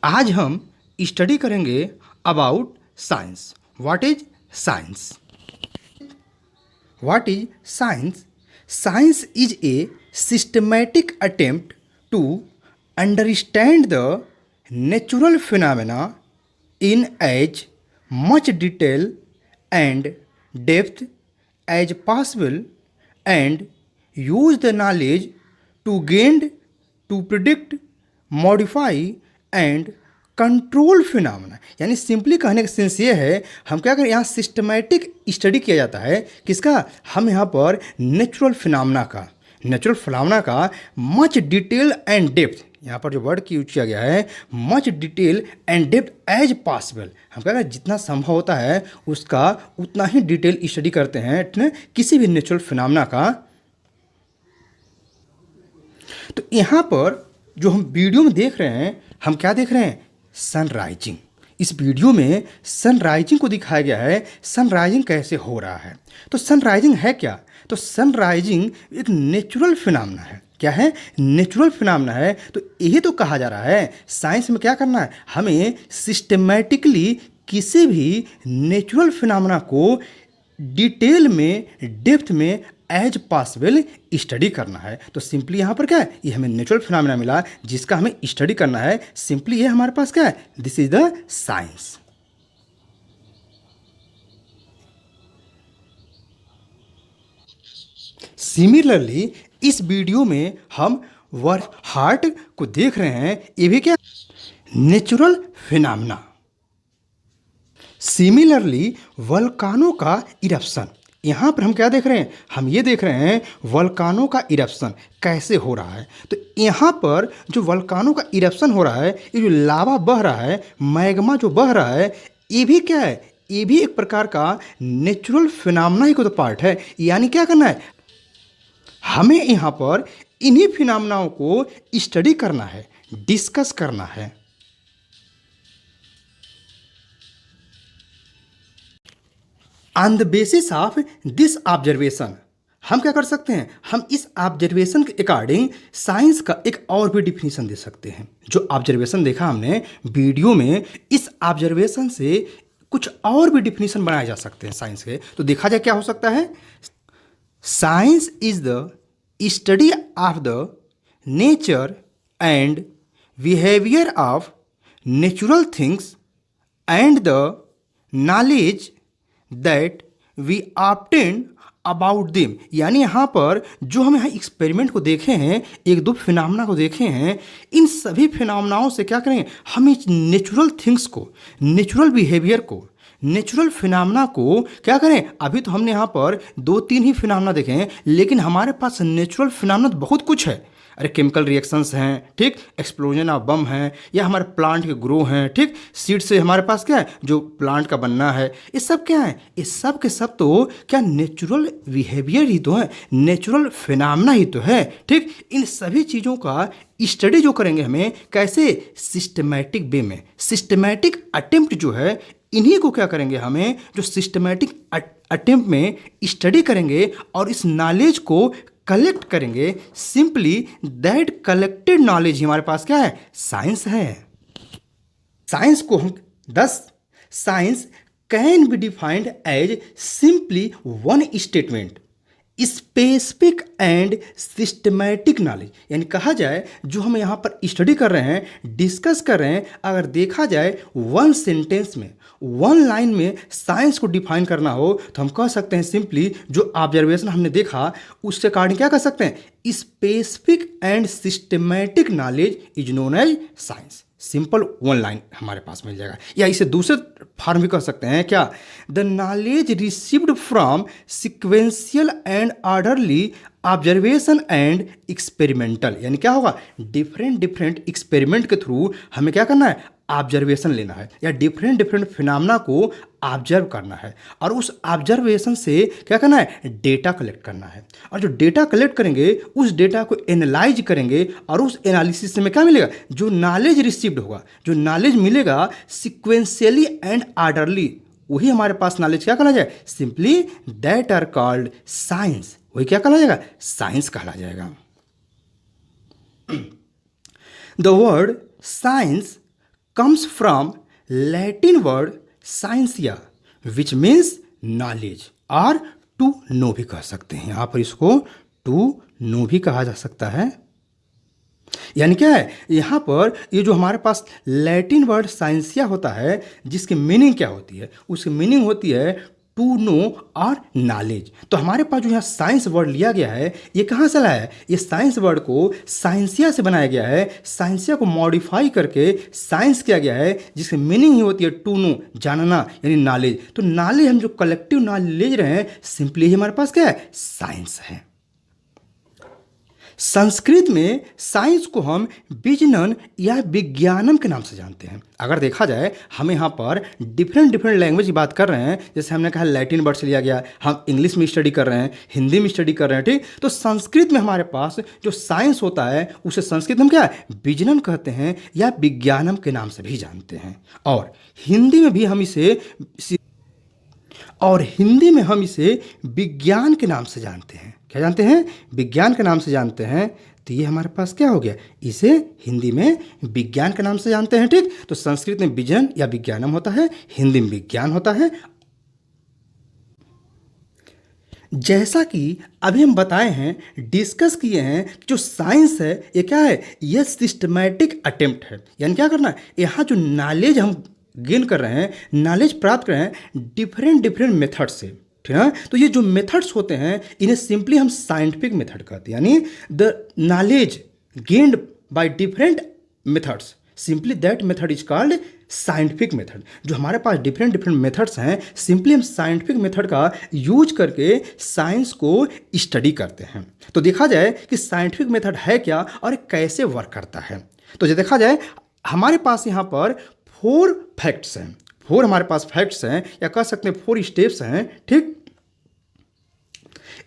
आज हम स्टडी करेंगे about science. What is science? What is science? Science is a systematic attempt to understand the natural phenomena in as much detail and depth as possible and use the knowledge to gain to predict, modify and control phenomena. यानी simply कहने का sense ये है, हम क्या करें, यहाँ systematic study किया जाता है। किसका? हम यहाँ पर नेचुरल फिनोमेना का मच डिटेल एंड डेप्थ, यहाँ पर जो वर्ड की यूज किया गया है much detail and depth as possible, हम क्या करें, जितना संभव होता है उसका उतना ही डिटेल स्टडी करते हैं किसी भी नेचुरल फिनोमेना का। तो यहाँ पर जो हम वीडियो में देख रहे हैं, हम क्या देख रहे हैं? सनराइजिंग। इस वीडियो में सनराइजिंग को दिखाया गया है, सनराइजिंग कैसे हो रहा है। तो सनराइजिंग है क्या? तो सनराइजिंग एक नेचुरल फिनोमेना है। क्या है? नेचुरल फिनोमेना है। तो यही तो कहा जा रहा है साइंस में क्या करना है, हमें सिस्टमैटिकली किसी भी नेचुरल फिनोमेना को डिटेल में, डेप्थ में एज पॉसिबल स्टडी करना है। तो सिंपली यहाँ पर क्या है, ये हमें नेचुरल फिनोमेना मिला जिसका हमें स्टडी करना है। सिंपली ये हमारे पास क्या है, this is the science. Similarly इस वीडियो में हम वर्क हार्ट को देख रहे हैं, ये भी क्या, नेचुरल फिनोमेना। सिमिलरली वल्कानो का इरप्शन, यहाँ पर हम क्या देख रहे हैं, हम ये देख रहे हैं वल्कानो का इरप्शन कैसे हो रहा है। तो यहाँ पर जो वल्कानो का इरप्शन हो रहा है, ये जो लावा बह रहा है, मैग्मा जो बह रहा है, ये भी क्या है, ये भी एक प्रकार का नेचुरल फिनोमेना ही को तो पार्ट है। यानी क्या करना है, हमें यहाँ पर इन्हीं फिनोमेनाओं को स्टडी करना है, डिस्कस करना है। On the basis of this observation, हम क्या कर सकते हैं, हम इस ऑब्जर्वेशन के अकॉर्डिंग साइंस का एक और भी डिफिनीशन दे सकते हैं। जो ऑब्जर्वेशन देखा हमने वीडियो में, इस ऑब्जर्वेशन से कुछ और भी डिफिनीशन बनाए जा सकते हैं साइंस के। तो देखा जाए क्या हो सकता है, science is the study of the nature and behaviour of natural things and the knowledge that we obtain about them. यानी यहाँ पर जो हम यहाँ एक्सपेरिमेंट को देखे हैं, एक दो फिनोमेना को देखे हैं, इन सभी फिनोमेनाओं से क्या करें, हम इस नेचुरल थिंग्स को, नेचुरल बिहेवियर को, नेचुरल फिनोमेना को क्या करें। अभी तो हमने यहाँ पर दो तीन ही फिनोमेना देखे हैं, लेकिन हमारे पास नेचुरल फिनोमेना तो बहुत कुछ है। अरे केमिकल रिएक्शंस हैं, ठीक, एक्सप्लोजन ऑफ बम है, या हमारे प्लांट के ग्रो हैं, ठीक, सीड से हमारे पास क्या है, जो प्लांट का बनना है, ये सब क्या है, ये सब के सब तो क्या नेचुरल बिहेवियर ही तो है, नेचुरल फिनोमेना ही तो है, ठीक। इन सभी चीज़ों का स्टडी जो करेंगे हमें कैसे, सिस्टमैटिक वे में, सिस्टमैटिक अटेम्प्ट जो है, इन्हीं को क्या करेंगे, हमें जो सिस्टमैटिक अटेम्प्ट में स्टडी करेंगे और इस नॉलेज को कलेक्ट करेंगे। सिंपली दैट कलेक्टेड नॉलेज ही हमारे पास क्या है, साइंस है। साइंस को हम science can be defined as simply one statement, specific and systematic knowledge. यानी कहा जाए जो हम यहाँ पर स्टडी कर रहे हैं, डिस्कस कर रहे हैं, अगर देखा जाए वन सेंटेंस में, वन लाइन में साइंस को डिफाइन करना हो, तो हम कह सकते हैं सिंपली जो ऑब्जर्वेशन हमने देखा उसके अकॉर्डिंग क्या कर सकते हैं, specific and systematic knowledge is known as science. Simple one line हमारे पास मिल जाएगा। या इसे दूसरे फॉर्म भी कह सकते हैं क्या, the knowledge received from sequential and orderly observation and experimental. यानी क्या होगा, डिफरेंट एक्सपेरिमेंट के थ्रू हमें क्या करना है, ऑब्जर्वेशन लेना है, या डिफरेंट फिनोमेना को ऑब्जर्व करना है, और उस ऑब्जर्वेशन से क्या करना है, डेटा कलेक्ट करना है। और जो डेटा कलेक्ट करेंगे उस डेटा को एनालाइज करेंगे, और उस एनालिसिस से हमें क्या मिलेगा, जो नॉलेज रिसीव्ड होगा, जो नॉलेज मिलेगा सिक्वेंशियली एंड ऑर्डरली, वही हमारे पास नॉलेज क्या कहला जाए, simply that are called science. वही क्या कहला जाएगा, साइंस कहला जाएगा। The word science comes from Latin word scientia which means knowledge और to know भी कह सकते हैं। यहाँ पर इसको to know भी कहा जा सकता है। यानी क्या है, यहाँ पर ये जो हमारे पास लैटिन वर्ड साइंसिया होता है जिसकी मीनिंग क्या होती है, उसकी मीनिंग होती है टू नो और नॉलेज। तो हमारे पास जो यहाँ साइंस वर्ड लिया गया है ये कहाँ से लाया है, ये साइंस वर्ड को साइंसिया से बनाया गया है। साइंसिया को मॉडिफाई करके साइंस किया गया है जिसकी मीनिंग ही होती है टू नो, जानना यानी नॉलेज। तो नॉलेज हम जो कलेक्टिव नॉलेज ले रहे हैं सिंपली हमारे पास क्या है, साइंस है। संस्कृत में साइंस को हम विजनन या विज्ञानम के नाम से जानते हैं। अगर देखा जाए हम यहाँ पर डिफरेंट लैंग्वेज की बात कर रहे हैं, जैसे हमने कहा लैटिन वर्ड से लिया गया, हम इंग्लिश में स्टडी कर रहे हैं, हिंदी में स्टडी कर रहे हैं, ठीक। तो संस्कृत में हमारे पास जो साइंस होता है उसे संस्कृत में हम क्या है, विजनन कहते हैं या विज्ञानम के नाम से भी जानते हैं। और हिंदी में हम इसे विज्ञान के नाम से जानते हैं। क्या जानते हैं, विज्ञान के नाम से जानते हैं। तो ये हमारे पास क्या हो गया, इसे हिंदी में विज्ञान के नाम से जानते हैं, ठीक। तो संस्कृत में विजन या विज्ञानम होता है, हिंदी में विज्ञान होता है। जैसा कि अभी हम बताए हैं, डिस्कस किए हैं, जो साइंस है ये क्या है, ये सिस्टमैटिक अटेम्प्ट है। यानी क्या करना है, यहाँ जो नॉलेज हम गेन कर रहे हैं, नॉलेज प्राप्त कर रहे हैं डिफरेंट मेथड से, ठीक है। तो ये जो मेथड्स होते हैं इन्हें सिंपली हम साइंटिफिक मेथड कहते हैं। यानी the knowledge gained by different methods, simply that method is called scientific method. जो हमारे पास डिफरेंट मेथड्स हैं, सिंपली हम साइंटिफिक मेथड का यूज करके साइंस को स्टडी करते हैं। तो देखा जाए कि साइंटिफिक मेथड है क्या और कैसे वर्क करता है। तो जो देखा जाए हमारे पास यहाँ पर 4 फैक्ट्स हैं, 4 हमारे पास फैक्ट्स हैं या कह सकते हैं 4 स्टेप्स हैं, ठीक।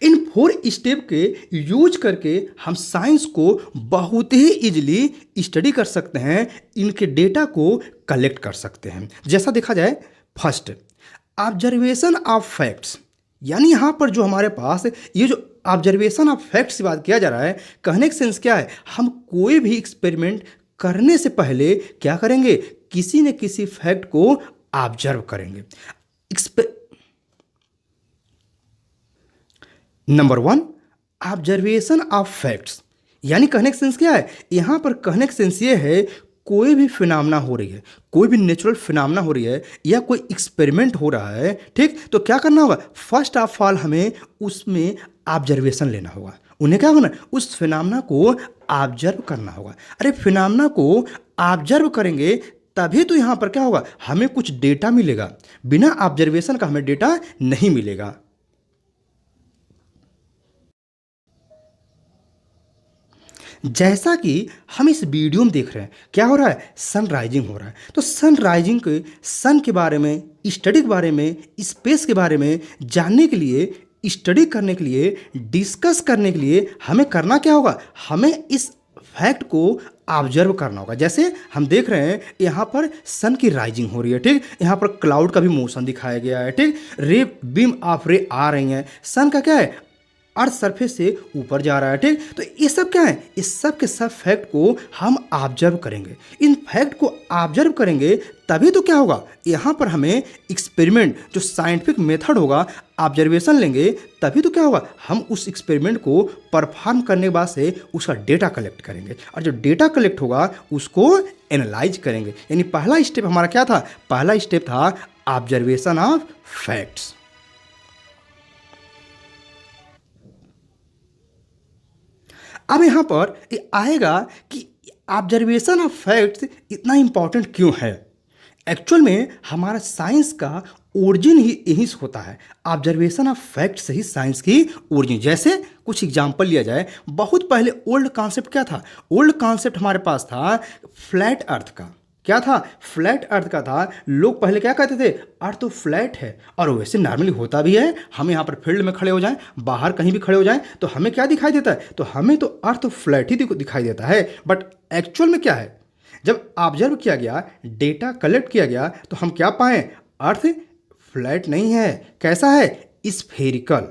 इन 4 स्टेप के यूज करके हम साइंस को बहुत ही इजीली स्टडी कर सकते हैं, इनके डेटा को कलेक्ट कर सकते हैं। जैसा देखा जाए, फर्स्ट ऑब्जर्वेशन ऑफ फैक्ट्स, यानी यहाँ पर जो हमारे पास ये जो ऑब्जर्वेशन ऑफ फैक्ट्स की बात किया जा रहा है, कहने का सेंस क्या है, हम कोई भी एक्सपेरिमेंट करने से पहले क्या करेंगे, किसी न किसी फैक्ट को ऑब्जर्व करेंगे। नंबर 1 ऑब्जर्वेशन ऑफ फैक्ट्स, यानी कहने का सेंस क्या है, यहां पर कहने का सेंस ये है, कोई भी फिनोमेना हो रही है, कोई भी नेचुरल फिनोमेना हो रही है या कोई एक्सपेरिमेंट हो रहा है, ठीक। तो क्या करना होगा, फर्स्ट ऑफ ऑल हमें उसमें ऑब्जर्वेशन लेना होगा। उन्हें क्या करना, उस फिनोमेना को ऑब्जर्व करना होगा। अरे फिनोमेना को ऑब्जर्व करेंगे तभी तो यहाँ पर क्या होगा, हमें कुछ डेटा मिलेगा। बिना ऑब्जर्वेशन का हमें डेटा नहीं मिलेगा। जैसा कि हम इस वीडियो में देख रहे हैं, क्या हो रहा है, सन राइजिंग हो रहा है। तो सन राइजिंग के, सन के बारे में, स्टडी के बारे में, स्पेस के बारे में जानने के लिए, स्टडी करने के लिए, डिस्कस करने के लिए हमें करना क्या होगा, हमें इस फैक्ट को ऑब्जर्व करना होगा। जैसे हम देख रहे हैं यहाँ पर सन की राइजिंग हो रही है, ठीक। यहाँ पर क्लाउड का भी मोशन दिखाया गया है, ठीक। रे बीम ऑफ रे आ रही हैं, सन का क्या है, अर्थ सरफेस से ऊपर जा रहा है, ठीक। तो ये सब क्या है, इस सब के सब फैक्ट को हम ऑब्जर्व करेंगे। इन फैक्ट को ऑब्जर्व करेंगे तभी तो क्या होगा, यहाँ पर हमें एक्सपेरिमेंट, जो साइंटिफिक मेथड होगा, ऑब्जर्वेशन लेंगे तभी तो क्या होगा, हम उस एक्सपेरिमेंट को परफॉर्म करने के बाद से उसका डेटा कलेक्ट करेंगे और जो डेटा कलेक्ट होगा उसको एनालाइज करेंगे। यानी पहला स्टेप हमारा क्या था, पहला स्टेप था ऑब्जर्वेशन ऑफ फैक्ट्स। अब यहाँ पर ये आएगा कि ऑब्जर्वेशन ऑफ फैक्ट्स इतना इंपॉर्टेंट क्यों है। एक्चुअल में हमारा साइंस का ओरिजिन ही यहीं से होता है, ऑब्जर्वेशन ऑफ फैक्ट्स से ही साइंस की ओरिजिन। जैसे कुछ एग्जांपल लिया जाए, बहुत पहले ओल्ड कॉन्सेप्ट क्या था, ओल्ड कॉन्सेप्ट हमारे पास था फ्लैट अर्थ का। क्या था, फ्लैट अर्थ का था। लोग पहले क्या कहते थे, अर्थ तो फ्लैट है, और वैसे नॉर्मली होता भी है। हम यहाँ पर फील्ड में खड़े हो जाएं, बाहर कहीं भी खड़े हो जाएं, तो हमें क्या दिखाई देता है, तो हमें तो अर्थ फ्लैट ही दिखाई देता है। बट एक्चुअल में क्या है, जब ऑब्जर्व किया गया, डेटा कलेक्ट किया गया, तो हम क्या पाएं, अर्थ फ्लैट नहीं है, कैसा है, स्फेरिकल।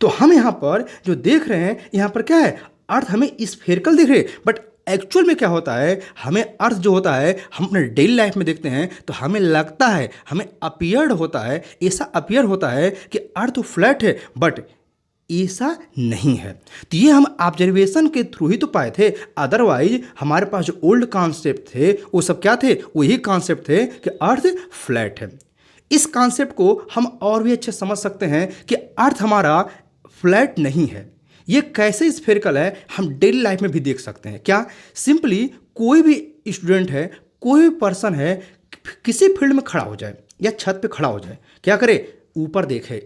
तो हम यहाँ पर जो देख रहे हैं, यहाँ पर क्या है, अर्थ हमें स्फेरिकल दिख रही है, बट एक्चुअल में क्या होता है, हमें अर्थ जो होता है हम अपने डेली लाइफ में देखते हैं तो हमें लगता है, हमें अपियर्ड होता है, ऐसा अपियर होता है कि अर्थ फ्लैट है, बट ऐसा नहीं है। तो ये हम ऑब्जर्वेशन के थ्रू ही तो पाए थे, अदरवाइज हमारे पास जो ओल्ड कॉन्सेप्ट थे वो सब क्या थे, वही कॉन्सेप्ट थे कि अर्थ फ्लैट है। इस कॉन्सेप्ट को हम और भी अच्छे समझ सकते हैं कि अर्थ हमारा फ्लैट नहीं है, ये कैसे स्फेरिकल है हम डेली लाइफ में भी देख सकते हैं। क्या, सिंपली कोई भी स्टूडेंट है, कोई भी पर्सन है, किसी फील्ड में खड़ा हो जाए या छत पे खड़ा हो जाए, क्या करे, ऊपर देखे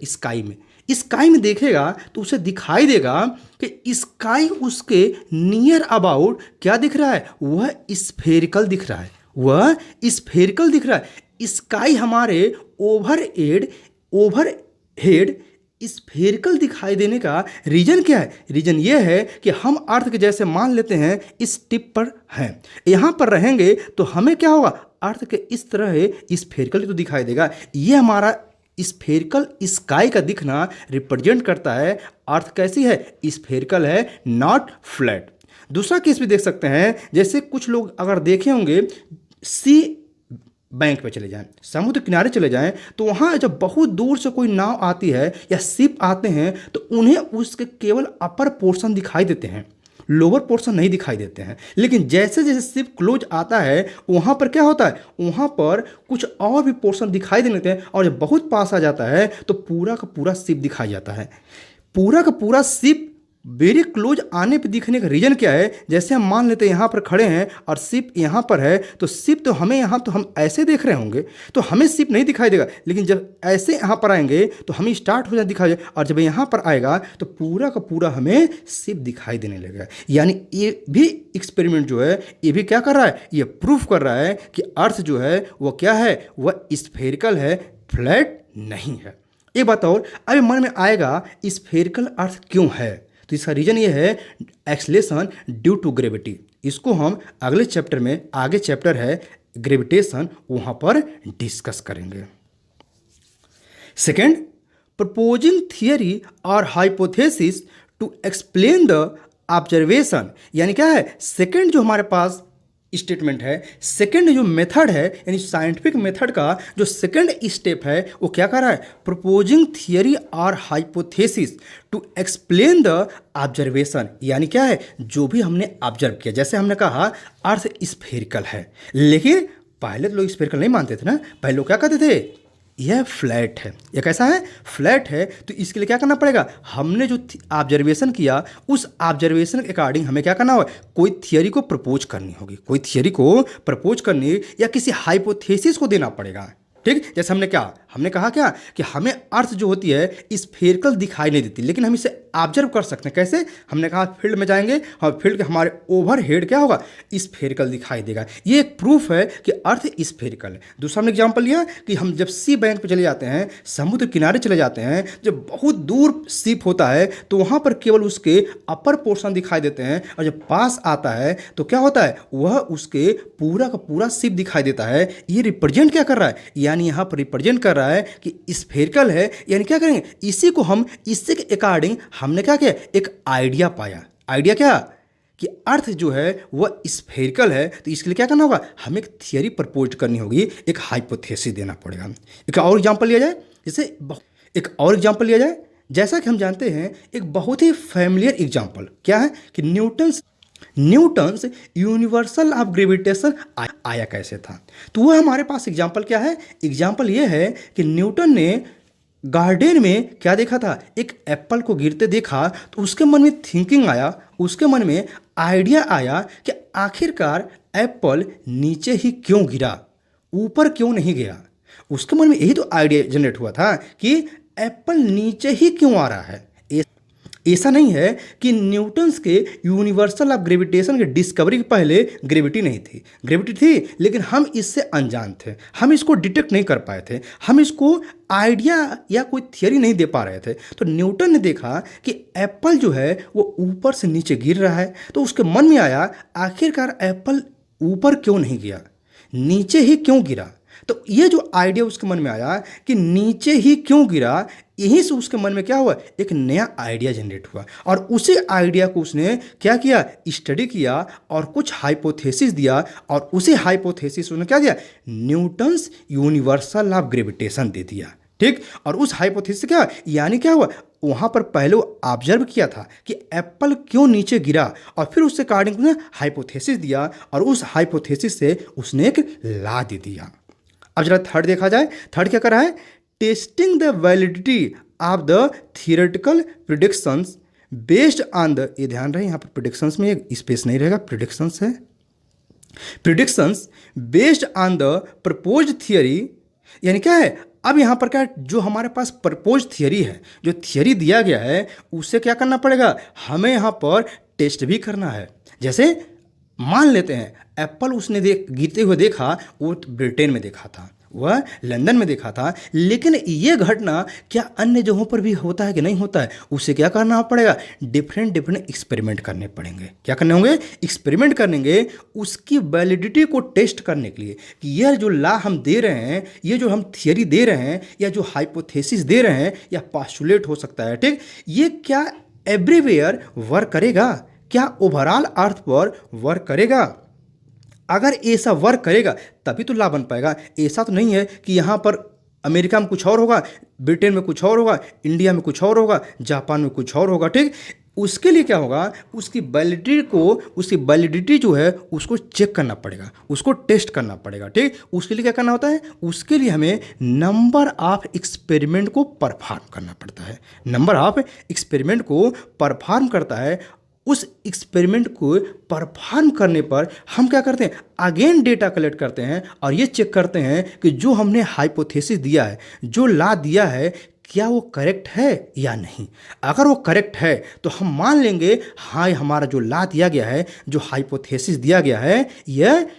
स्काई में देखेगा तो उसे दिखाई देगा कि स्काई उसके नियर अबाउट क्या दिख रहा है, वह स्फेरिकल दिख रहा है, वह स्फेरिकल दिख रहा है। स्काई हमारे ओवरहेड स्फेरिकल दिखाई देने का रीजन क्या है, रीजन ये है कि हम अर्थ के जैसे मान लेते हैं इस टिप पर हैं, यहाँ पर रहेंगे तो हमें क्या होगा, अर्थ के इस तरह स्फेरिकल तो दिखाई देगा। ये हमारा स्फेरिकल स्काई का दिखना रिप्रेजेंट करता है अर्थ कैसी है, स्फेरिकल है, नॉट फ्लैट। दूसरा केस भी देख सकते हैं, जैसे कुछ लोग अगर देखे होंगे सी बैंक पे चले जाएं, समुद्र किनारे चले जाएं, तो वहाँ जब बहुत दूर से कोई नाव आती है या शिप आते हैं तो उन्हें उसके केवल अपर पोर्शन दिखाई देते हैं, लोअर पोर्शन नहीं दिखाई देते हैं। लेकिन जैसे जैसे शिप क्लोज आता है वहाँ पर क्या होता है, वहाँ पर कुछ और भी पोर्शन दिखाई देने लगते हैं, और जब बहुत पास आ जाता है तो पूरा का पूरा शिप दिखाई जाता है। पूरा का पूरा शिप वेरी क्लोज आने पे दिखने का रीज़न क्या है, जैसे हम मान लेते हैं यहाँ पर खड़े हैं और शिप यहाँ पर है, तो शिप तो हमें यहाँ तो हम ऐसे देख रहे होंगे तो हमें शिप नहीं दिखाई देगा, लेकिन जब ऐसे यहाँ पर आएंगे तो हमें स्टार्ट हो जाए दिखाई, और जब यहाँ पर आएगा तो पूरा का पूरा हमें शिप दिखाई देने लगेगा। यानी ये भी एक्सपेरिमेंट जो है ये भी क्या कर रहा है, ये प्रूफ कर रहा है कि अर्थ जो है वो क्या है, वह स्फेरिकल है, फ्लैट नहीं है। एक बात और अभी मन में आएगा, स्फेरिकल अर्थ क्यों है, तो इसका रीजन ये है एक्सलेशन ड्यू टू ग्रेविटी। इसको हम अगले चैप्टर में, आगे चैप्टर है ग्रेविटेशन, वहां पर डिस्कस करेंगे। सेकेंड, प्रपोजिंग थियरी और hypothesis to explain the observation, यानी क्या है, सेकेंड जो हमारे पास स्टेटमेंट है, सेकंड जो मेथड है यानी साइंटिफिक मेथड का जो सेकंड स्टेप है वो क्या कर रहा है, प्रपोजिंग थियरी और hypothesis to explain the observation, यानी क्या है, जो भी हमने ऑब्जर्व किया। जैसे हमने कहा अर्थ स्फेरिकल है, लेकिन पहले तो लोग स्फेरिकल नहीं मानते थे ना, पहले लोग क्या कहते थे, यह फ्लैट है, यह कैसा है, फ्लैट है। तो इसके लिए क्या करना पड़ेगा, हमने जो ऑब्जर्वेशन किया उस ऑब्जर्वेशन के अकॉर्डिंग हमें क्या करना होगा, कोई थियरी को प्रपोज करनी होगी, कोई थियरी को प्रपोज करनी या किसी हाइपोथेसिस को देना पड़ेगा। ठीक, जैसे हमने कहा क्या कि हमें अर्थ जो होती है स्फेरिकल दिखाई नहीं देती, लेकिन हम इसे ऑब्जर्व कर सकते हैं। कैसे, हमने कहा फील्ड में जाएंगे और फील्ड के हमारे ओवरहेड क्या होगा, स्फेरिकल दिखाई देगा। ये एक प्रूफ है कि अर्थ स्फेरिकल है। दूसरा हमने एग्जाम्पल लिया कि हम जब सी बैंक पे चले जाते हैं, समुद्र किनारे चले जाते हैं, जब बहुत दूर शिप होता है तो वहाँ पर केवल उसके अपर पोर्शन दिखाई देते हैं, और जब पास आता है तो क्या होता है, वह उसके पूरा का पूरा शिप दिखाई देता है। ये रिप्रेजेंट क्या कर रहा है, यानी यहाँ पर रिप्रेजेंट कर रहा है कि स्फेरिकल है। यानी क्या करेंगे, इसी को हम, इससे के अकॉर्डिंग हमने क्या किया, एक आइडिया पाया। आइडिया क्या कि अर्थ जो है वह स्फेरिकल है, तो इसके लिए क्या करना होगा, हमें एक थियरी प्रपोज करनी होगी, एक हाइपोथेसिस देना पड़ेगा। एक और एग्जांपल लिया जाए, जैसा कि हम जानते हैं एक बहुत ही फैमिलियर एग्जांपल क्या है कि न्यूटन्स यूनिवर्सल ऑफ ग्रेविटेशन आया कैसे था। तो वह हमारे पास एग्जाम्पल क्या है, एग्जाम्पल ये है कि न्यूटन ने गार्डन में क्या देखा था, एक एप्पल को गिरते देखा, तो उसके मन में थिंकिंग आया, उसके मन में आइडिया आया कि आखिरकार एप्पल नीचे ही क्यों गिरा, यूपर क्यों नहीं गया। उसके मन में यही तो आइडिया जनरेट हुआ था कि एप्पल नीचे ही क्यों आ रहा है। ऐसा नहीं है कि न्यूटन्स के यूनिवर्सल ऑफ ग्रेविटेशन के डिस्कवरी के पहले ग्रेविटी नहीं थी, ग्रेविटी थी, लेकिन हम इससे अनजान थे, हम इसको डिटेक्ट नहीं कर पाए थे, हम इसको आइडिया या कोई थियरी नहीं दे पा रहे थे। तो न्यूटन ने देखा कि एप्पल जो है वो ऊपर से नीचे गिर रहा है, तो उसके मन में आया आखिरकार एप्पल ऊपर क्यों नहीं गया, नीचे ही क्यों गिरा। तो ये जो आइडिया उसके मन में आया कि नीचे ही क्यों गिरा, यहीं से उसके मन में क्या हुआ, एक नया आइडिया जनरेट हुआ और उसी आइडिया को उसने क्या किया, स्टडी किया और कुछ हाइपोथेसिस दिया और उसी हाइपोथेसिस उसने क्या दिया, Newton's universal law of gravitation दे दिया। ठीक, और उस हाइपोथेसिस क्या, यानी क्या हुआ, वहाँ पर पहले वो ऑब्जर्व किया था कि एप्पल क्यों नीचे गिरा और फिर उससे अकॉर्डिंग उसने हाइपोथेसिस दिया और उस हाइपोथेसिस से उसने एक लॉ दे दिया। अब जरा थर्ड देखा जाए, थर्ड क्या कर रहा है, testing the validity of the theoretical predictions based on the, ये ध्यान रहे यहाँ पर प्रिडिक्शंस में एक स्पेस नहीं रहेगा, प्रिडिक्शंस है, predictions based on the proposed theory, यानी क्या है, अब यहाँ पर क्या है, जो हमारे पास प्रपोज थियरी है, जो थियरी दिया गया है, उसे क्या करना पड़ेगा, हमें यहाँ पर टेस्ट भी करना है। जैसे मान लेते हैं एप्पल उसने गिरते हुए देखा, वो ब्रिटेन में देखा था, वह लंदन में देखा था, लेकिन ये घटना क्या अन्य जगहों पर भी होता है कि नहीं होता है, उसे क्या करना पड़ेगा, डिफरेंट एक्सपेरिमेंट करने पड़ेंगे। क्या करने होंगे, एक्सपेरिमेंट करेंगे उसकी वैलिडिटी को टेस्ट करने के लिए कि यह जो लॉ हम दे रहे हैं, ये जो हम थियरी दे रहे हैं या जो हाइपोथेसिस दे रहे हैं या पास्टुलेट हो सकता है, ठीक, ये क्या एवरीवेयर वर्क करेगा, क्या ओवरऑल अर्थ पर वर्क करेगा। अगर ऐसा वर्क करेगा तभी तो लॉ बन पाएगा। ऐसा तो नहीं है कि यहाँ पर अमेरिका में कुछ और होगा, ब्रिटेन में कुछ और होगा, इंडिया में कुछ और होगा, जापान में कुछ और होगा। ठीक, उसके लिए क्या होगा, उसकी वैलिडिटी जो है उसको चेक करना पड़ेगा, उसको टेस्ट करना पड़ेगा। ठीक, उसके लिए क्या करना होता है, उसके लिए हमें नंबर ऑफ एक्सपेरिमेंट को परफॉर्म करना पड़ता है। नंबर ऑफ एक्सपेरिमेंट को परफॉर्म करता है, उस एक्सपेरिमेंट को परफॉर्म करने पर हम क्या करते हैं, अगेन डेटा कलेक्ट करते हैं और ये चेक करते हैं कि जो हमने हाइपोथेसिस दिया है, जो लॉ दिया है, क्या वो करेक्ट है या नहीं। अगर वो करेक्ट है तो हम मान लेंगे हाँ, हमारा जो लॉ दिया गया है, जो हाइपोथेसिस दिया गया है, यह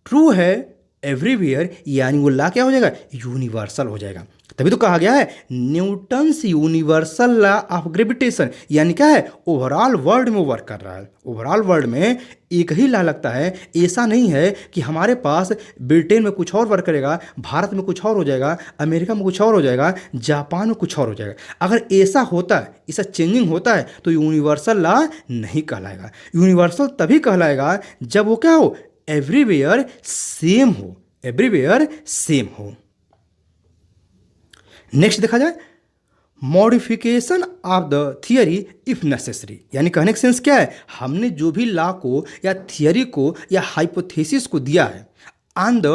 ट्रू है एवरीवेयर, यानी वो लॉ क्या हो जाएगा, यूनिवर्सल हो जाएगा। तभी तो कहा गया है Newton's universal law of gravitation, यानी क्या है, ओवरऑल वर्ल्ड में वर्क कर रहा है। ओवरऑल वर्ल्ड में एक ही लॉ लगता है। ऐसा नहीं है कि हमारे पास ब्रिटेन में कुछ और वर्क करेगा, भारत में कुछ और हो जाएगा, अमेरिका में कुछ और हो जाएगा, जापान में कुछ और हो जाएगा। अगर ऐसा होता है, ऐसा चेंजिंग होता है तो यूनिवर्सल लॉ नहीं कहलाएगा। यूनिवर्सल तभी कहलाएगा जब वो क्या हो, एवरीवेयर सेम हो, एवरीवेयर सेम हो। नेक्स्ट देखा जाए, modification of the theory if necessary, यानी कहने का सेंस क्या है, हमने जो भी लॉ को या थियरी को या हाइपोथेसिस को दिया है on the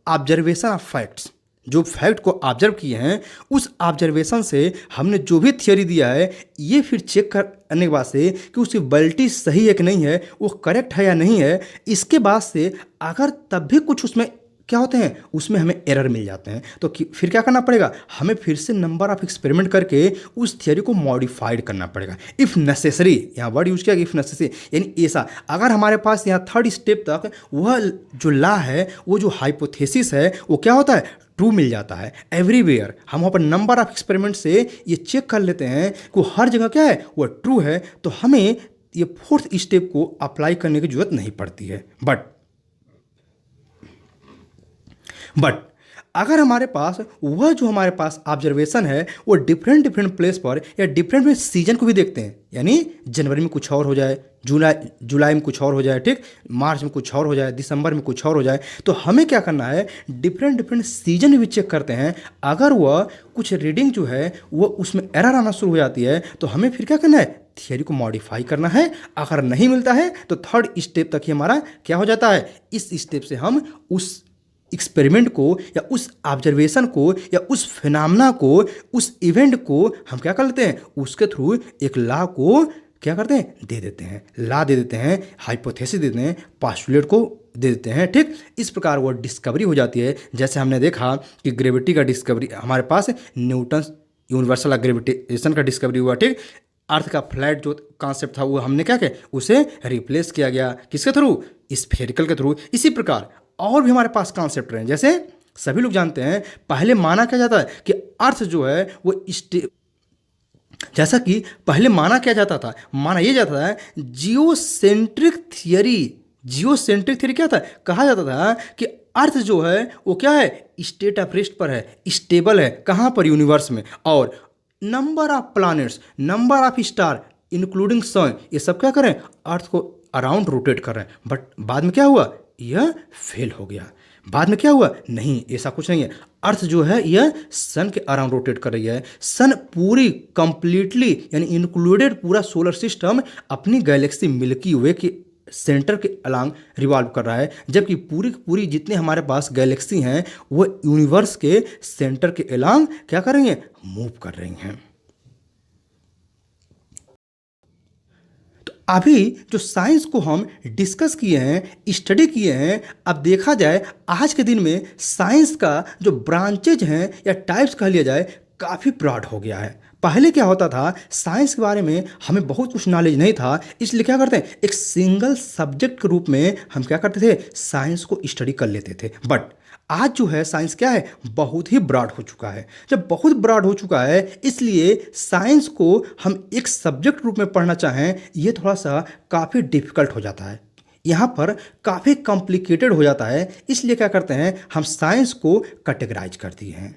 observation of facts, जो फैक्ट को ऑब्जर्व किए हैं, उस ऑब्जर्वेशन से हमने जो भी थियरी दिया है, ये फिर चेक करने के बाद से कि उसकी वैलिडिटी सही है कि नहीं है, वो करेक्ट है या नहीं है। इसके बाद से अगर तब भी कुछ उसमें क्या होते हैं, उसमें हमें एरर मिल जाते हैं, तो फिर क्या करना पड़ेगा, हमें फिर से नंबर ऑफ एक्सपेरिमेंट करके उस थियरी को मॉडिफाइड करना पड़ेगा। इफ़ नेसेसरी, यहाँ वर्ड यूज किया इफ़ नेसेसरी, यानी ऐसा अगर हमारे पास यहाँ थर्ड स्टेप तक वह जो लॉ है, वो जो हाइपोथेसिस है, वो क्या होता है, ट्रू मिल जाता है एवरीवेयर। हम वहाँ पर नंबर ऑफ एक्सपेरिमेंट से ये चेक कर लेते हैं कि हर जगह क्या है, वो ट्रू है, तो हमें ये फोर्थ स्टेप को अप्लाई करने की जरूरत नहीं पड़ती है। बट अगर हमारे पास वह जो हमारे पास ऑब्जर्वेशन है, वो डिफरेंट प्लेस पर या डिफरेंट सीजन को भी देखते हैं, यानी जनवरी में कुछ और हो जाए, जुलाई में कुछ और हो जाए, ठीक, मार्च में कुछ और हो जाए, दिसंबर में कुछ और हो जाए, तो हमें क्या करना है, डिफरेंट सीजन में भी चेक करते हैं। अगर वह कुछ रीडिंग जो है वो उसमें एरर आना शुरू हो जाती है, तो हमें फिर क्या करना है, थियरी को मॉडिफाई करना है। अगर नहीं मिलता है तो थर्ड स्टेप तक ही हमारा क्या हो जाता है, इस स्टेप से हम उस एक्सपेरिमेंट को या उस ऑब्जर्वेशन को या उस फिनोमेना को, उस इवेंट को हम क्या कर लेते हैं, उसके थ्रू एक लॉ को क्या करते हैं, दे देते हैं, लॉ दे देते हैं, हाइपोथेसिस दे देते हैं, पास्टुलेट को दे देते हैं। ठीक, इस प्रकार वो डिस्कवरी हो जाती है। जैसे हमने देखा कि ग्रेविटी का डिस्कवरी हमारे पास न्यूटन यूनिवर्सल ग्रेविटेशन का डिस्कवरी हुआ। ठीक, अर्थ का फ्लैट जो कॉन्सेप्ट था वो हमने क्या किया, उसे रिप्लेस किया गया, किसके थ्रू, स्फेरिकल के थ्रू। इसी प्रकार और भी हमारे पास कॉन्सेप्ट रहे। जैसे सभी लोग जानते हैं पहले माना क्या जाता है कि अर्थ जो है वो जैसा कि पहले माना क्या जाता था, माना ये जाता है जियोसेंट्रिक थियरी। जियोसेंट्रिक थियरी क्या था, कहा जाता था कि अर्थ जो है वो क्या है, स्टेट ऑफ रेस्ट पर है, स्टेबल है, कहाँ पर, यूनिवर्स में। और number of planets, number of star including sun, ये सब क्या करें, अर्थ को अराउंड रोटेट कर रहे हैं। बट बाद में क्या हुआ, यह फेल हो गया। बाद में क्या हुआ, नहीं, ऐसा कुछ नहीं है। अर्थ जो है यह सन के अराउंड रोटेट कर रही है। सन पूरी कंप्लीटली यानी इंक्लूडेड पूरा सोलर सिस्टम अपनी गैलेक्सी मिल्की वे के सेंटर के अलांग रिवॉल्व कर रहा है, जबकि पूरी की पूरी जितने हमारे पास गैलेक्सी हैं वो यूनिवर्स के सेंटर के अलांग क्या कर रही हैं, मूव कर रही हैं। अभी जो साइंस को हम डिस्कस किए हैं, स्टडी किए हैं, अब देखा जाए आज के दिन में साइंस का जो ब्रांचेज हैं या टाइप्स कह लिया जाए, काफ़ी ब्रॉड हो गया है। पहले क्या होता था, साइंस के बारे में हमें बहुत कुछ नॉलेज नहीं था, इसलिए क्या करते हैं, एक सिंगल सब्जेक्ट के रूप में हम क्या करते थे, साइंस को स्टडी कर लेते थे। बट आज जो है साइंस क्या है, बहुत ही ब्रॉड हो चुका है। जब बहुत ब्रॉड हो चुका है, इसलिए साइंस को हम एक सब्जेक्ट रूप में पढ़ना चाहें, ये थोड़ा सा काफ़ी डिफिकल्ट हो जाता है, यहाँ पर काफ़ी कॉम्प्लिकेटेड हो जाता है। इसलिए क्या करते हैं, हम साइंस को कैटेगराइज कर दिए हैं।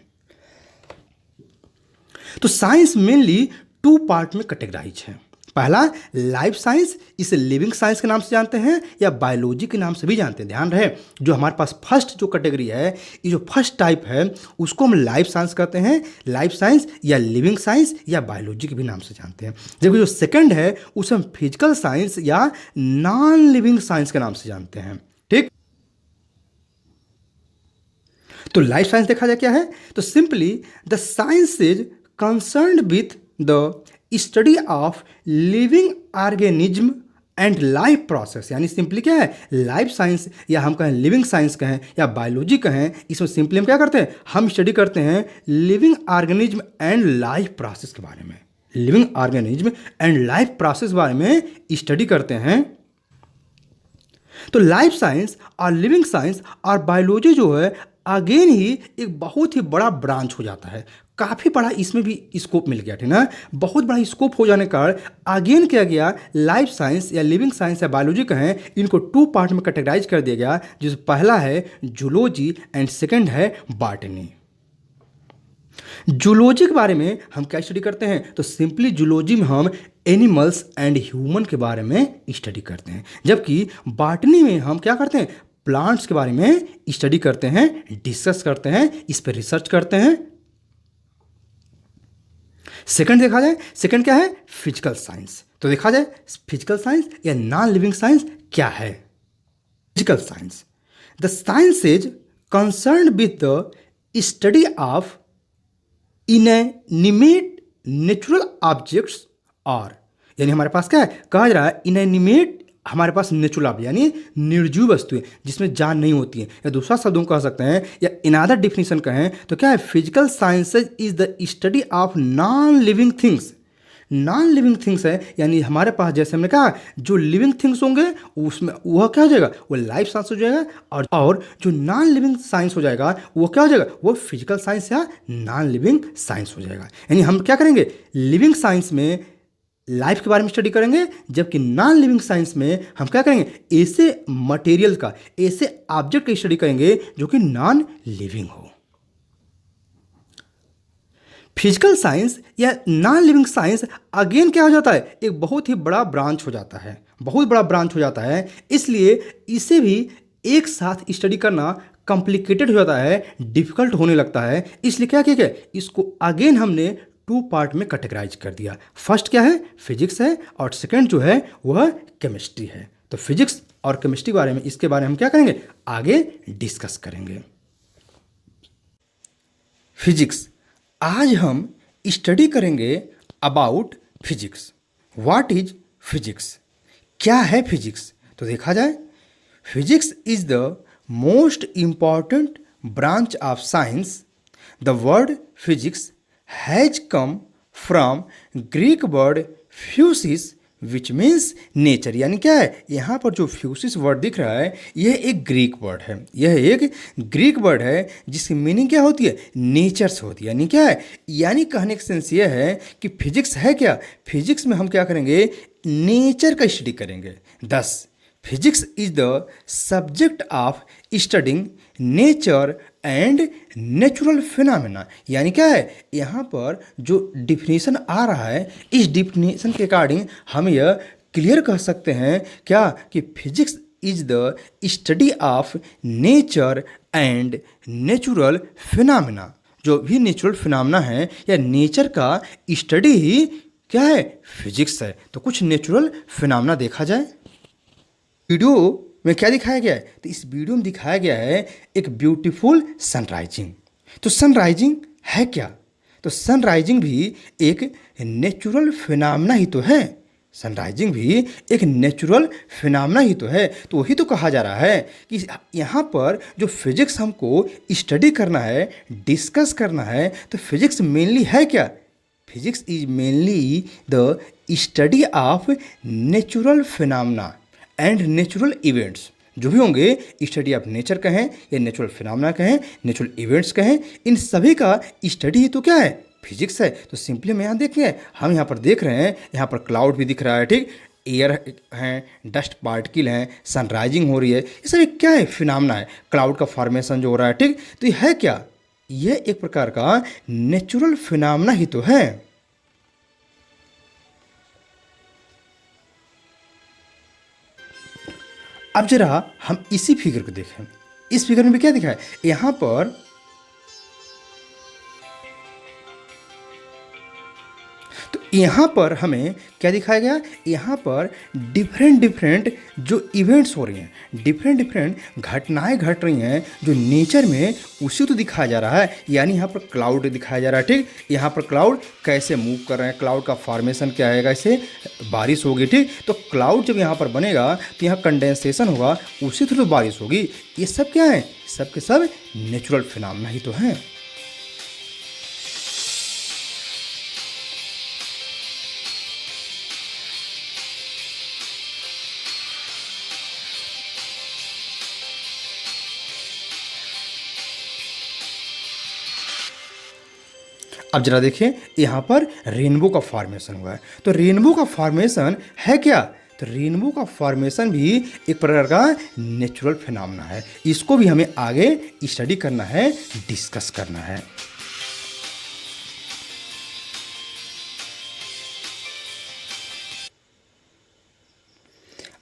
तो साइंस मेनली टू पार्ट में कैटेगराइज है। पहला लाइफ साइंस, इसे लिविंग साइंस के नाम से जानते हैं या बायोलॉजी के नाम से भी जानते हैं। ध्यान रहे, जो हमारे पास फर्स्ट जो कैटेगरी है, ये जो फर्स्ट टाइप है, उसको हम लाइफ साइंस कहते हैं। लाइफ साइंस या लिविंग साइंस या बायोलॉजी के भी नाम से जानते हैं। जबकि जो सेकंड है, उसे हम फिजिकल साइंस या नॉन लिविंग साइंस के नाम से जानते हैं। ठीक, तो लाइफ साइंस देखा जाए क्या है, तो simply the science is concerned with the study of living organism and life process. यानी सिंपली क्या है, लाइफ साइंस या हम कहें लिविंग साइंस कहें या बायोलॉजी कहें, इसमें सिंपली हम क्या करते हैं, हम स्टडी करते हैं living organism and life process के बारे में। Living organism and life process बारे में स्टडी करते हैं। तो लाइफ साइंस और लिविंग साइंस और बायोलॉजी जो है अगेन ही एक बहुत ही बड़ा ब्रांच हो जाता है। काफ़ी बड़ा इसमें भी स्कोप मिल गया, ठीक ना। बहुत बड़ा स्कोप हो जाने का अगेन क्या गया, लाइफ साइंस या लिविंग साइंस या बायोलॉजी कहें, इनको टू पार्ट में कैटेगराइज कर दिया गया, जिस पहला है जूलॉजी एंड सेकंड है बॉटनी। जूलॉजी के बारे में हम क्या स्टडी करते हैं, तो सिंपली जूलॉजी में हम एनिमल्स एंड ह्यूमन के बारे में स्टडी करते हैं, जबकि बॉटनी में हम क्या करते हैं, प्लांट्स के बारे में स्टडी करते हैं, डिस्कस करते हैं, इस पर रिसर्च करते हैं। सेकंड देखा जाए, सेकंड क्या है, फिजिकल साइंस। तो देखा जाए फिजिकल साइंस या नॉन लिविंग साइंस क्या है। Physical science, the science is concerned with the study of inanimate natural objects, और यानी हमारे पास क्या है, कहा जा रहा है इनएनिमेट, हमारे पास नेचुरल ऑब्जेक्ट यानी निर्जीव वस्तुएं जिसमें जान नहीं होती है, या दूसरा शब्दों कह सकते हैं या इनअदर डिफिनीशन कहें तो क्या है, physical sciences is the study of non living things. Non living things है, यानी हमारे पास जैसे हमने कहा जो लिविंग थिंग्स होंगे उसमें वह क्या हो जाएगा, वो लाइफ साइंस हो जाएगा, और जो नॉन लिविंग साइंस हो जाएगा वो क्या हो जाएगा, वो फिजिकल साइंस या नॉन लिविंग साइंस हो जाएगा। यानी हम क्या करेंगे, लिविंग साइंस में लाइफ के बारे में स्टडी करेंगे, जबकि नॉन लिविंग साइंस में हम क्या करेंगे, ऐसे मटेरियल का, ऐसे ऑब्जेक्ट की स्टडी करेंगे जो कि नॉन लिविंग हो। फिजिकल साइंस या नॉन लिविंग साइंस अगेन क्या हो जाता है, एक बहुत ही बड़ा ब्रांच हो जाता है, बहुत बड़ा ब्रांच हो जाता है। इसलिए इसे भी एक साथ स्टडी करना कॉम्प्लिकेटेड हो जाता है, डिफिकल्ट होने लगता है। इसलिए क्या किया गया, इसको अगेन हमने टू पार्ट में कैटेगराइज कर दिया। फर्स्ट क्या है, फिजिक्स है, और सेकंड जो है वह केमिस्ट्री है। तो फिजिक्स और केमिस्ट्री बारे में, इसके बारे में हम क्या करेंगे, आगे डिस्कस करेंगे। फिजिक्स, आज हम स्टडी करेंगे about physics. What is physics, क्या है फिजिक्स। तो देखा जाए, physics is the most important branch of science. The word physics has come from Greek word physis which means nature. यानी क्या है, यहाँ पर जो फ्यूसिस वर्ड दिख रहा है यह एक ग्रीक वर्ड है, यह एक ग्रीक वर्ड है जिसकी मीनिंग क्या होती है, नेचर से होती है। यानी क्या है, यानी कहने का सेंस यह है कि फिजिक्स है क्या, फिजिक्स में हम क्या करेंगे, नेचर का स्टडी करेंगे। दस physics is the subject of studying nature and natural phenomena. यानी क्या है, यहाँ पर जो डिफिनीशन आ रहा है, इस डिफिनीशन के अकॉर्डिंग हम यह क्लियर कह सकते हैं क्या कि physics is the study of nature and natural phenomena. जो भी नेचुरल फिनोमेना है या नेचर का स्टडी ही क्या है, फिजिक्स है। तो कुछ नेचुरल फिनोमेना देखा जाए। वीडियो में क्या दिखाया गया है, तो इस वीडियो में दिखाया गया है एक ब्यूटीफुल सनराइजिंग। तो सनराइजिंग है क्या, तो सनराइजिंग भी एक नेचुरल फिनोमेना ही तो है। सनराइजिंग भी एक नेचुरल फिनोमेना ही तो है। तो वही तो कहा जा रहा है कि यहाँ पर जो फिजिक्स हमको स्टडी करना है, डिस्कस करना है, तो फिजिक्स मेनली है क्या, physics is mainly the study of natural phenomena and natural events. जो भी होंगे, स्टडी ऑफ नेचर कहें या नेचुरल फिनोमेना कहें, नेचुरल इवेंट्स कहें, इन सभी का स्टडी ही तो क्या है, फिजिक्स है। तो सिंपली हम यहाँ देखें, हम यहाँ पर देख रहे हैं, यहाँ पर क्लाउड भी दिख रहा है, ठीक, एयर हैं, डस्ट पार्टिकल हैं, सनराइजिंग हो रही है, ये सब क्या है, फिनोमेना है। क्लाउड का फॉर्मेशन जो हो रहा है, ठीक, तो ये है क्या, ये एक प्रकार का नेचुरल फिनोमेना ही तो है। अब जरा हम इसी फिगर को देखें। इस फिगर में भी क्या दिखा है, यहाँ पर तो यहाँ पर हमें क्या दिखाया गया, यहाँ पर डिफरेंट डिफरेंट जो इवेंट्स हो रही हैं, डिफरेंट डिफरेंट घटनाएं घट रही हैं जो नेचर में, उसी तो दिखाया जा रहा है। यानी यहाँ पर क्लाउड दिखाया जा रहा है, ठीक, यहाँ पर क्लाउड कैसे मूव कर रहे हैं, क्लाउड का फॉर्मेशन क्या आएगा, इससे बारिश होगी, ठीक। तो क्लाउड जब यहाँ पर बनेगा तो यहाँ कंडेंसेशन होगा, उसी थ्रू तो बारिश होगी। ये सब क्या है, सब के सब नेचुरल फिनोमेना ही तो हैं। अब जरा देखिए, यहाँ पर रेनबो का फॉर्मेशन हुआ है। तो रेनबो का फॉर्मेशन है क्या, तो रेनबो का फॉर्मेशन भी एक प्रकार का नेचुरल फिनोमेना है। इसको भी हमें आगे स्टडी करना है, डिस्कस करना है।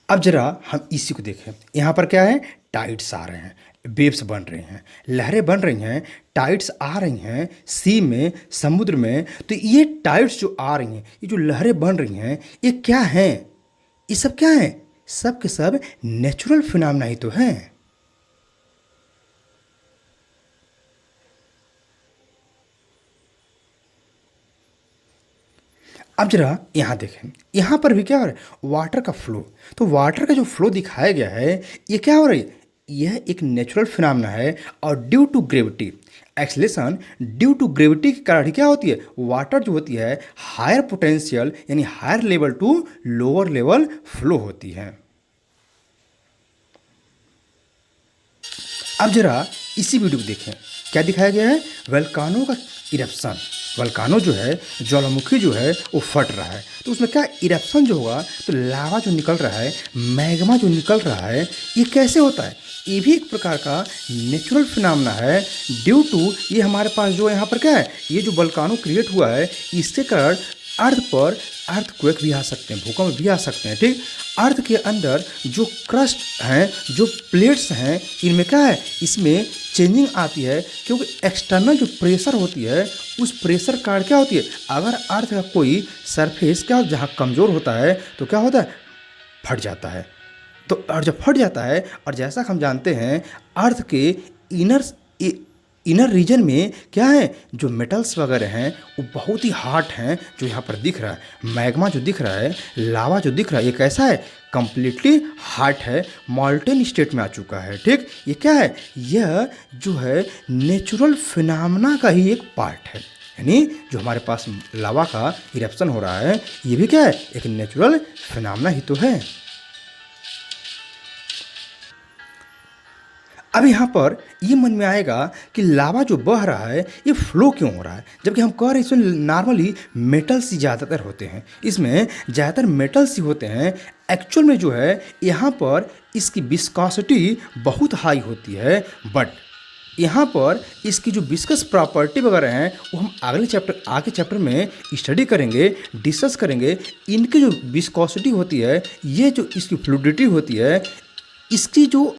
अब जरा हम इसी को देखें, यहाँ पर क्या है, टाइड्स आ रहे हैं, वेव्स बन रहे हैं, लहरें बन रही हैं, टाइड्स आ रही हैं सी में, समुद्र में। तो ये टाइड्स जो आ रही हैं, ये जो लहरें बन रही हैं, ये क्या हैं, ये सब क्या हैं, सब के सब नेचुरल फिनोमेना ही तो हैं। अब जरा यहाँ देखें, यहाँ पर भी क्या हो रहा है, वाटर का फ्लो। तो वाटर का जो फ्लो दिखाया गया है, ये क्या हो रही है, यह एक नेचुरल फिनोमेना है। और due to gravity acceleration, due to gravity के कारण क्या होती है, वाटर जो होती है हायर पोटेंशियल यानी higher level to lower level flow होती है। अब जरा इसी वीडियो को देखें, क्या दिखाया गया है, वल्कानो का इरप्शन। वल्कानो जो है, ज्वालामुखी जो है, वो फट रहा है। तो उसमें क्या इरप्शन जो होगा, तो लावा जो निकल रहा है, मैग्मा जो निकल रहा है, ये कैसे होता है, ये भी एक प्रकार का नेचुरल फिनोमेना है। ड्यू टू ये हमारे पास जो यहाँ पर क्या है, ये जो वल्कानो क्रिएट हुआ है, इसके कारण अर्थ पर अर्थक्वेक भी आ सकते हैं, भूकंप भी आ सकते हैं, ठीक। अर्थ के अंदर जो क्रस्ट हैं, जो प्लेट्स हैं, इनमें क्या है, इसमें चेंजिंग आती है, क्योंकि एक्सटर्नल जो प्रेशर होती है, उस प्रेशर कारण क्या होती है, अगर अर्थ का कोई सरफेस क्या जहाँ कमज़ोर होता है, तो क्या होता है, फट जाता है। तो और जब फट जाता है, और जैसा हम जानते हैं, अर्थ के इनर रीजन में क्या है, जो मेटल्स वगैरह हैं, वो बहुत ही हार्ड हैं। जो यहाँ पर दिख रहा है, मैग्मा जो दिख रहा है, लावा जो दिख रहा है, ये कैसा है, कंप्लीटली हार्ड है, मॉल्टेन स्टेट में आ चुका है, ठीक। ये क्या है, यह जो है नेचुरल फिनोमेना का ही एक पार्ट है। यानी जो हमारे पास लावा का इरप्शन हो रहा है, ये भी क्या है, एक नेचुरल फिनोमेना ही तो है। अब यहाँ पर ये मन में आएगा कि लावा जो बह रहा है ये फ्लो क्यों हो रहा है, जबकि हम कह रहे हैं इसमें नॉर्मली मेटल्स ही ज़्यादातर होते हैं, इसमें ज़्यादातर मेटल्स ही होते हैं। एक्चुअल में जो है यहाँ पर इसकी विस्कोसिटी बहुत हाई होती है, बट यहाँ पर इसकी जो विस्कस प्रॉपर्टी वगैरह हैं वो हम आगे चैप्टर में स्टडी करेंगे, डिस्कस करेंगे। इनकी जो विस्कोसिटी होती है, ये जो इसकी फ्लूइडिटी होती है, इसकी जो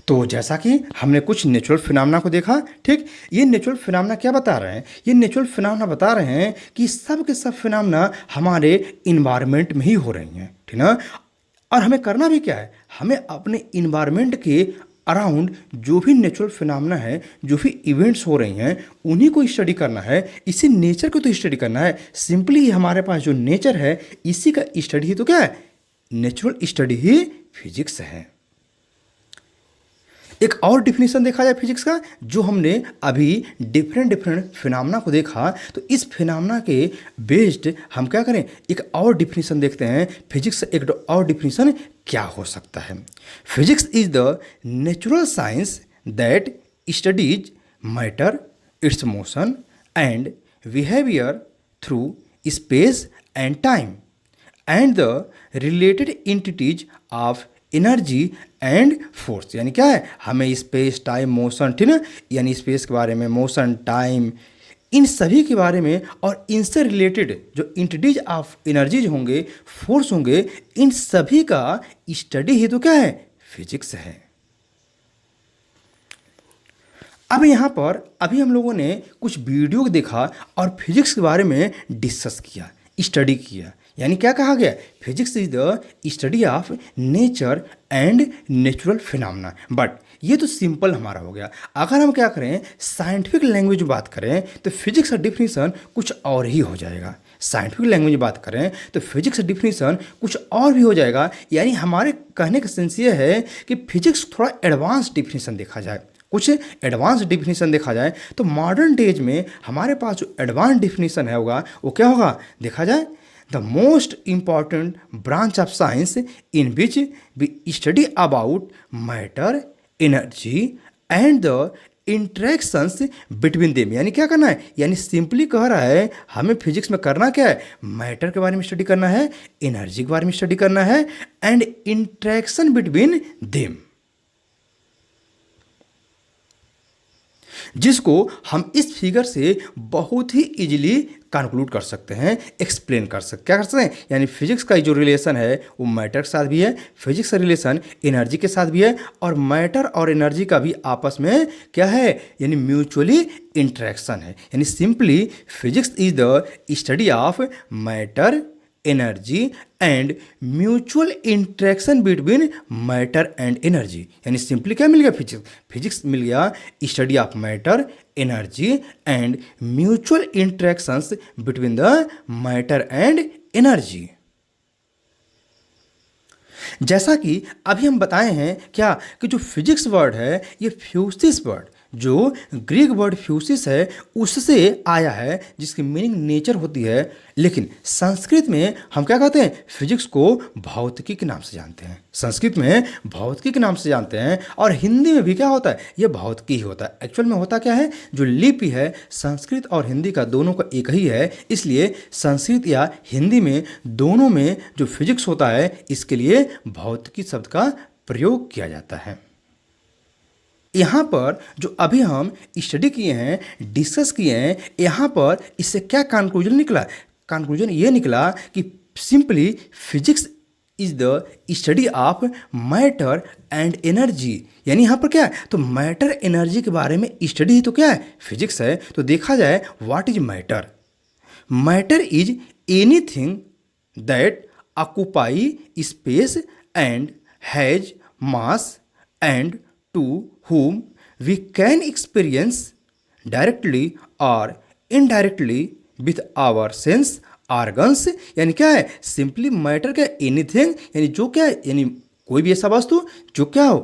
तो जैसा कि हमने कुछ नेचुरल फिनोमेना को देखा, ठीक, ये नेचुरल फिनोमेना क्या बता रहे हैं? ये नेचुरल फिनोमेना बता रहे हैं कि सब के सब फिनोमेना हमारे इन्वायरमेंट में ही हो रही हैं, ठीक ना। और हमें करना भी क्या है? हमें अपने इन्वायरमेंट के अराउंड जो भी नेचुरल फिनोमेना है, जो भी इवेंट्स हो रही हैं, उन्हीं को स्टडी करना है। इसी नेचर को तो स्टडी करना है। सिंपली हमारे पास जो नेचर है, इसी का स्टडी ही तो क्या है? नेचुरल स्टडी ही फिजिक्स है। एक और डिफिनीशन देखा जाए फिजिक्स का, जो हमने अभी डिफरेंट फिनोमेना को देखा, तो इस फिनोमेना के बेस्ड हम क्या करें, एक और डिफिनीशन देखते हैं। फिजिक्स एक और डिफिनीशन क्या हो सकता है? Physics is the natural science that studies matter, it's motion and behaviour through space and time and the related entities of energy and force. यानी क्या है? हमें स्पेस, टाइम, मोशन, ठीक ना, यानी स्पेस के बारे में, मोशन, टाइम, इन सभी के बारे में, और इनसे रिलेटेड जो एंटिटीज ऑफ एनर्जीज होंगे, फोर्स होंगे, इन सभी का स्टडी ही तो क्या है? फिजिक्स है। अब यहाँ पर अभी हम लोगों ने कुछ वीडियो देखा और फिजिक्स के बारे में डिस्कस किया, स्टडी किया। यानी क्या कहा गया? Physics is the study of nature and natural phenomena. But ये तो सिंपल हमारा हो गया। अगर हम क्या करें, साइंटिफिक लैंग्वेज में बात करें, तो फिजिक्स का डिफिनीशन कुछ और ही हो जाएगा। साइंटिफिक लैंग्वेज में बात करें तो फिजिक्स का डिफिनीशन कुछ और भी हो जाएगा। यानी हमारे कहने का सेंस ये है कि फिजिक्स थोड़ा एडवांस डिफिनीशन देखा जाए, कुछ एडवांस डिफिनीशन देखा जाए, तो मॉडर्न डेज में हमारे पास जो एडवांस डिफिनीशन है होगा, वो क्या होगा देखा जाए? The most important branch of science in which we study about matter, energy and the interactions between them। यानी क्या करना है? यानी सिंपली कह रहा है हमें फिजिक्स में करना क्या है? मैटर के बारे में स्टडी करना है, एनर्जी के बारे में स्टडी करना है, एंड इंट्रैक्शन बिटवीन देम, जिसको हम इस फिगर से बहुत ही इजीली कंक्लूड कर सकते हैं, एक्सप्लेन कर सकते, क्या कर सकते हैं? यानी फिजिक्स का जो रिलेशन है वो मैटर के साथ भी है, फिजिक्स का रिलेशन एनर्जी के साथ भी है, और मैटर और एनर्जी का भी आपस में क्या है? यानी म्यूचुअली इंटरेक्शन है। यानी simply physics is the study of matter, energy and mutual interaction between matter and energy. यानी सिंपली क्या मिल गया? फिजिक्स मिल गया study of matter, energy and mutual interactions between the matter and energy. जैसा कि अभी हम बताए हैं क्या कि जो फिजिक्स वर्ड है, ये फ्यूसिस वर्ड, जो ग्रीक वर्ड फ्यूसिस है, उससे आया है, जिसकी मीनिंग नेचर होती है। लेकिन संस्कृत में हम क्या कहते हैं? फिजिक्स को भौतिकी के नाम से जानते हैं। संस्कृत में भौतिकी के नाम से जानते हैं, और हिंदी में भी क्या होता है? ये भौतिकी ही होता है। एक्चुअल में होता क्या है? जो लिपि है संस्कृत और हिंदी का, दोनों का एक ही है, इसलिए संस्कृत या हिंदी में दोनों में जो फिजिक्स होता है, इसके लिए भौतिकी शब्द का प्रयोग किया जाता है। यहाँ पर जो अभी हम स्टडी किए हैं, डिस्कस किए हैं, यहाँ पर इससे क्या कंक्लूजन निकला? कंक्लूजन ये निकला कि simply physics is the study of matter and energy. यानी यहाँ पर क्या है? तो मैटर एनर्जी के बारे में स्टडी ही तो क्या है? फिजिक्स है। तो देखा जाए what is matter? Matter is anything that occupy space and has mass and to whom we can experience directly or indirectly with our sense organs। यानी क्या है? सिंपली मैटर क्या? एनीथिंग, यानी जो क्या है? यानी कोई भी ऐसा वस्तु जो क्या हो,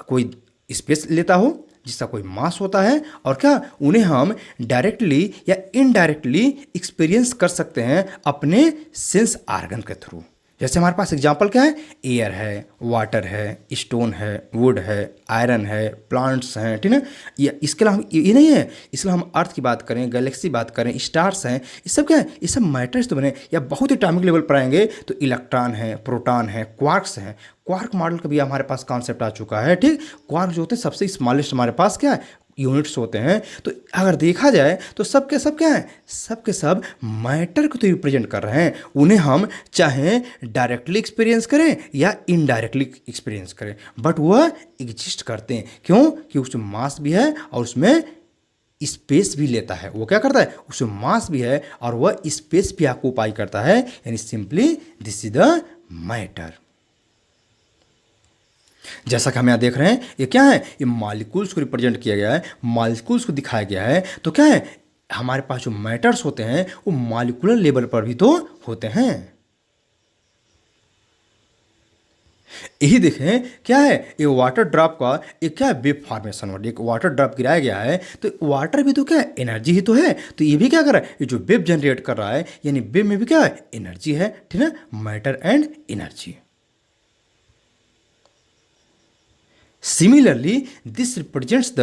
कोई स्पेस लेता हो, जिसका कोई मास होता है, और क्या उन्हें हम डायरेक्टली या इनडायरेक्टली एक्सपीरियंस कर सकते हैं अपने सेंस आर्गन के थ्रू। जैसे हमारे पास एग्जांपल क्या है, एयर है, वाटर है, स्टोन है, वुड है, आयरन है, प्लांट्स हैं, ठीक है। या इसके अलावा ये नहीं है, इसलिए हम अर्थ की बात करें, गैलेक्सी बात करें, स्टार्स हैं, ये सब क्या है, ये सब मैटर्स तो बने। या बहुत ही एटॉमिक लेवल पर आएंगे तो इलेक्ट्रॉन है, प्रोटॉन है, क्वार्क्स हैं। क्वार्क मॉडल का भी हमारे पास कॉन्सेप्ट आ चुका है, ठीक। क्वार्क जो होते हैं सबसे स्मॉलेस्ट हमारे पास क्या है, यूनिट्स होते हैं। तो अगर देखा जाए तो सब के सब क्या है, सब के सब मैटर को तो रिप्रेजेंट कर रहे हैं। उन्हें हम चाहे डायरेक्टली एक्सपीरियंस करें या इनडायरेक्टली एक्सपीरियंस करें, बट वह एग्जिस्ट करते हैं। क्यों? कि उसमें मास भी है और उसमें स्पेस भी लेता है। वो क्या करता है, उसमें मास भी है और वह स्पेस भी ऑक्यूपाई करता है, यानी simply this is the matter. जैसा कि हम यहाँ देख रहे हैं, ये क्या है, ये मॉलिक्यूल्स को रिप्रेजेंट किया गया है, मॉलिक्यूल्स को दिखाया गया है। तो क्या है, हमारे पास जो मैटर्स होते हैं वो मॉलिक्यूलर लेवल पर भी तो होते हैं। यही देखें क्या है, ये वाटर ड्रॉप का एक क्या है, वेव फॉर्मेशन हो, एक वाटर ड्रॉप गिराया गया है। तो वाटर भी तो क्या है, एनर्जी ही तो है। तो ये भी क्या कर रहा है, ये जो वेव जनरेट कर रहा है, यानी वेव में भी क्या है, एनर्जी है, ठीक है, matter and energy. Similarly this represents the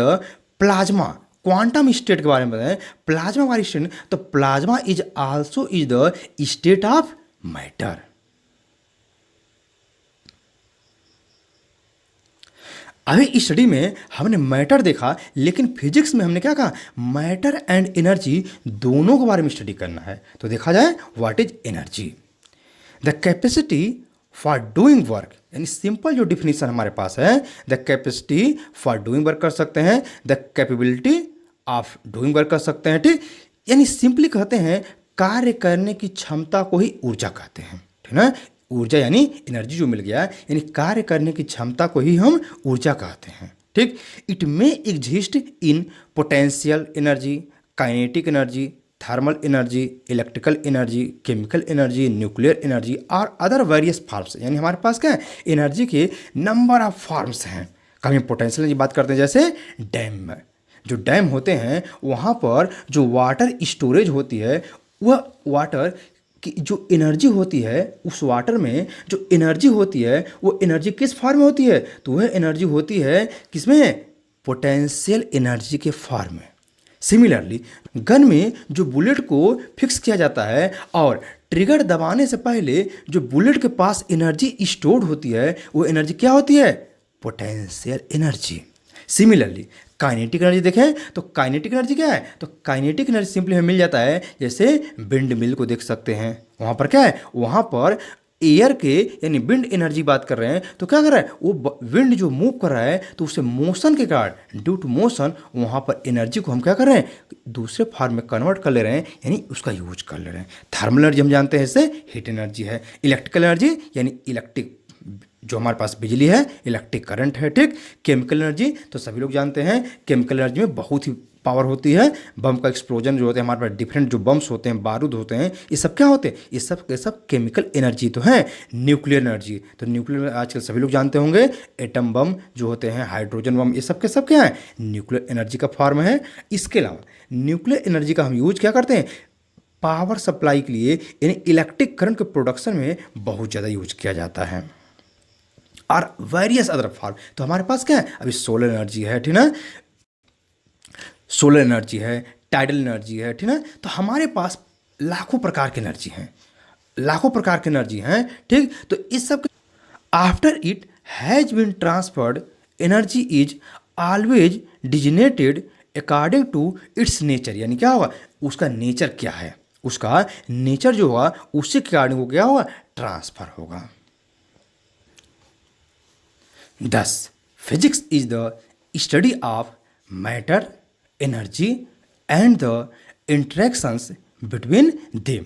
plasma. Quantum state के बारे में बताएं, प्लाज्मा वाली स्टेट, तो plasma is also is the state of matter. अभी इस स्टडी में हमने मैटर देखा, लेकिन फिजिक्स में हमने क्या कहा, मैटर एंड एनर्जी दोनों के बारे में स्टडी करना है। तो देखा जाए, what is energy, the capacity for doing work, यानी सिंपल जो डिफिनीशन हमारे पास है, the capacity for doing work कर सकते हैं, the capability of doing work कर सकते हैं, ठीक। यानी सिंपली कहते हैं कार्य करने की क्षमता को ही ऊर्जा कहते हैं, ठीक ना। ऊर्जा यानी एनर्जी जो मिल गया, यानी कार्य करने की क्षमता को ही हम ऊर्जा कहते हैं, ठीक। It may exist in potential energy, kinetic energy, thermal energy, electrical energy, chemical energy, nuclear energy और अदर वेरियस फॉर्म्स। यानी हमारे पास क्या है, एनर्जी के नंबर ऑफ फॉर्म्स हैं। कभी पोटेंशियल एनर्जी बात करते हैं, जैसे डैम में जो डैम होते हैं, वहाँ पर जो वाटर स्टोरेज होती है, वह वाटर की जो एनर्जी होती है, उस वाटर में जो एनर्जी होती है, वो एनर्जी किस फॉर्म में होती है, तो वह एनर्जी होती है किसमें, पोटेंशियल एनर्जी के फॉर्म में। सिमिलरली गन में जो बुलेट को फिक्स किया जाता है और ट्रिगर दबाने से पहले जो बुलेट के पास एनर्जी स्टोर्ड होती है, वो एनर्जी क्या होती है, potential energy. Similarly kinetic energy देखें तो काइनेटिक एनर्जी क्या है, तो काइनेटिक एनर्जी सिंपली हमें मिल जाता है, जैसे विंड मिल को देख सकते हैं, वहाँ पर क्या है, वहाँ पर एयर के यानी विंड एनर्जी बात कर रहे हैं, तो क्या कर रहा है, वो विंड जो मूव कर रहा है, तो उसे मोशन के कारण, ड्यू टू मोशन, वहाँ पर एनर्जी को हम क्या कर रहे हैं, दूसरे फॉर्म में कन्वर्ट कर ले रहे हैं, यानी उसका यूज कर ले रहे हैं। थर्मल एनर्जी हम जानते हैं, इससे हीट एनर्जी है। इलेक्ट्रिकल एनर्जी यानी इलेक्ट्रिक, जो हमारे पास बिजली है, इलेक्ट्रिक करंट है, ठीक। केमिकल एनर्जी तो सभी लोग जानते हैं, केमिकल एनर्जी में बहुत ही पावर होती है। बम का एक्सप्लोजन जो होते हैं, हमारे पास डिफरेंट जो बम्स होते हैं, बारूद होते हैं, ये सब क्या होते हैं, ये सब केमिकल एनर्जी तो है। न्यूक्लियर एनर्जी, तो न्यूक्लियर आजकल सभी लोग जानते होंगे, एटम बम जो होते हैं, हाइड्रोजन बम, ये सब के सब क्या है, न्यूक्लियर एनर्जी का फॉर्म है। इसके अलावा न्यूक्लियर एनर्जी का हम यूज क्या करते हैं, पावर सप्लाई के लिए, यानी इलेक्ट्रिक करंट के प्रोडक्शन में बहुत ज़्यादा यूज किया जाता है। और वेरियस अदर फॉर्म, तो हमारे पास क्या है, अभी सोलर एनर्जी है, ठीक ना, सोलर एनर्जी है, टाइडल एनर्जी है, ठीक है। तो हमारे पास लाखों प्रकार की एनर्जी हैं, लाखों प्रकार की एनर्जी हैं, ठीक। तो इस सब after it has been transferred, energy is always designated according to its nature, यानी क्या होगा, उसका नेचर क्या है, उसका नेचर जो होगा उससे के अकॉर्डिंग वो क्या होगा, ट्रांसफर होगा। Thus, physics is the study of matter, energy, and the interactions between them.